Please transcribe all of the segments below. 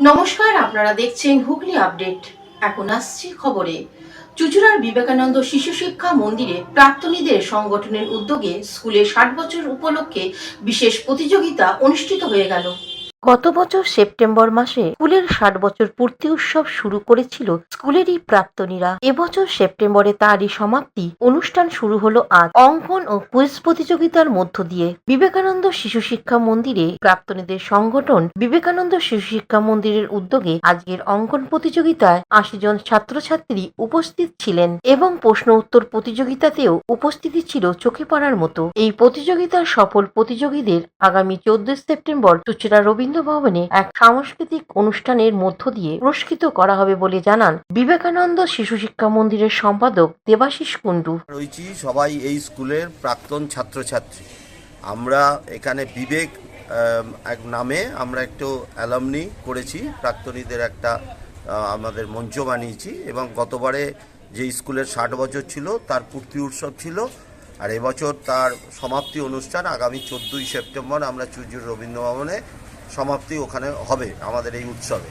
নমস্কার, আপনারা দেখছেন হুগলি আপডেট। এখন আসছি খবরে। চুঁচুড়ার বিবেকানন্দ শিশু শিক্ষা মন্দিরে প্রাক্তনীদের সংগঠনের উদ্যোগে স্কুলে 60 বছর উপলক্ষে বিশেষ প্রতিযোগিতা অনুষ্ঠিত হয়ে গেল। গত বছর সেপ্টেম্বর মাসে স্কুলের 60 বছর পূর্তি উৎসব শুরু করেছিল স্কুলেরই প্রাক্তনীরা। এবছর সেপ্টেম্বরে তারই সমাপ্তি অনুষ্ঠান শুরু হলো আজ অঙ্কন ও কুইজ প্রতিযোগিতার মধ্য দিয়ে। বিবেকানন্দ শিশু শিক্ষা মন্দিরে প্রাক্তনীদের সংগঠন বিবেকানন্দ শিশু শিক্ষা মন্দিরের উদ্যোগে আজকের অঙ্কন প্রতিযোগিতায় 80 জন ছাত্রছাত্রী উপস্থিত ছিলেন এবং প্রশ্ন উত্তর প্রতিযোগিতাতেও উপস্থিতি ছিল চোখে পড়ার মতো। এই প্রতিযোগিতার সফল প্রতিযোগীদের আগামী 14 সেপ্টেম্বর চুঁচুড়া রবীন্দ্র ভবনে এক সাংস্কৃতিক অনুষ্ঠানের মধ্য দিয়ে পুরস্কৃত করা হবে বলে জানান বিবেকানন্দ শিশু শিক্ষা মন্দিরের সম্পাদক দেবাশিস কুণ্ডু। রয়েছি সবাই এই স্কুলের প্রাক্তন ছাত্রছাত্রী। আমরা এখানে বিবেক এক নামে আমরা একটু অ্যালামনি করেছি, প্রাক্তনীদের একটা আমাদের মঞ্চ বানিয়েছি এবং গতবারে যে স্কুলের 60 বছর ছিল তার পূর্তি উৎসব ছিল, আর এবছর তার সমাপ্তি অনুষ্ঠান আগামী 14ই সেপ্টেম্বর আমরা চুঁচুড়া রবীন্দ্র ভবনে সমাপ্তি ওখানে হবে আমাদের এই উৎসবে।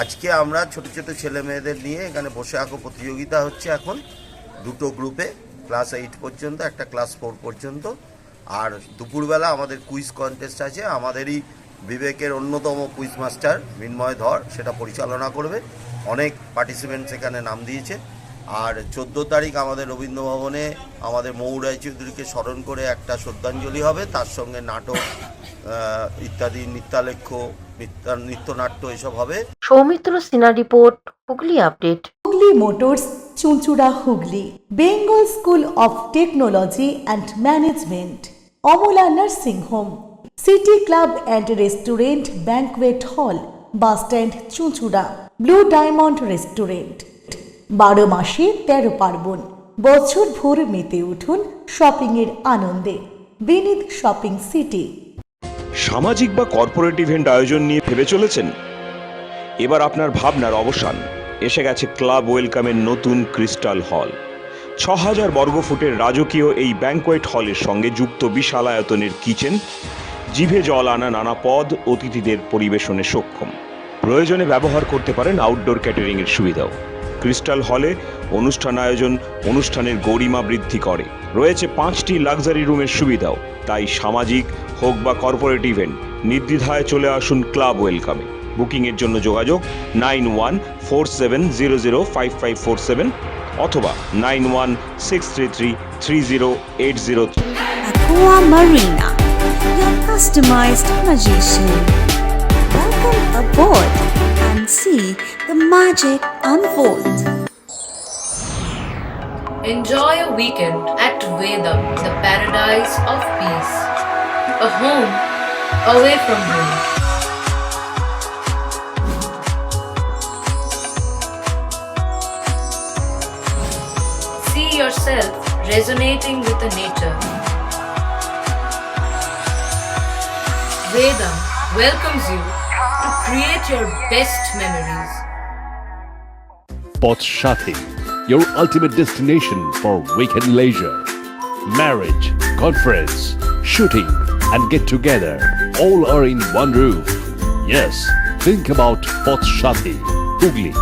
আজকে আমরা ছোট ছোট ছেলে মেয়েদের নিয়ে এখানে বসে আঁকো প্রতিযোগিতা হচ্ছে এখন দুটো গ্রুপে, ক্লাস 8 পর্যন্ত, একটা ক্লাস 4 পর্যন্ত। আর দুপুরবেলা আমাদের কুইজ কন্টেস্ট আছে, আমাদেরই বিবেকের অন্যতম কুইজ মাস্টার মিন্ময় ধর সেটা পরিচালনা করবে। অনেক পার্টিসিপেন্টস এখানে নাম দিয়েছে। আর 14 তারিখ আমাদের রবীন্দ্রভবনে আমাদের মৌ রায়চৌধুরীকে স্মরণ করে একটা শ্রদ্ধাঞ্জলি হবে, তার সঙ্গে নাটক ইত্যাদি, নৃত্যালেখ্য, নৃত্যনাট্য এসব হবে। Soumitra Sinha report, Hooghly update. Hooghly motors, Chuchura, Hooghly. Bengal school of technology and management, Amala nursing home, city club and restaurant, banquet হল, বাস স্ট্যান্ড চুঁচুড়া, ব্লু ডায়মন্ড রেস্টুরেন্ট। 12 মাসে 13 পার্বণ, বছর ভোর মেতে উঠুন শপিংয়ের আনন্দে। বিনীত শপিং সিটি। সামাজিক বা কর্পোরেট ইভেন্ট আয়োজন নিয়ে ভেবে চলেছেন? এবার আপনার ভাবনার অবসান। এসে গেছে ক্লাব ওয়েলকামের নতুন ক্রিস্টাল হল। 6000 বর্গফুটের রাজকীয় এই ব্যাংকোয়েট হলের সঙ্গে যুক্ত বিশাল আয়তনের কিচেন, জিভে জল আনা নানা পদ অতিথিদের পরিবেশনে সক্ষম। প্রয়োজনে ব্যবহার করতে পারেন আউটডোর ক্যাটারিং এর সুবিধাও। ক্রিস্টাল হলে অনুষ্ঠান আয়োজন অনুষ্ঠানের গরিমা বৃদ্ধি করে। রয়েছে 5টি লাক্সারি রুমের সুবিধাও। তাই সামাজিক হোক বা কর্পোরেট ইভেন্ট, নির্দ্বিধায় চলে আসুন ক্লাব ওয়েলকামে। বুকিংয়ের জন্য যোগাযোগ 9147005547 অথবা 9163330803। Aqua Marina, your customized magician. Welcome aboard and see the magic unfold. Enjoy a weekend at Vedam, the paradise of peace. A home away from home. See yourself resonating with the nature. Vedam welcomes you to create your best memories. Poth Shathi, your ultimate destination for weekend leisure. Marriage, conference, shooting and get together all are in one roof. Yes, think about Poth Shathi, Hugli.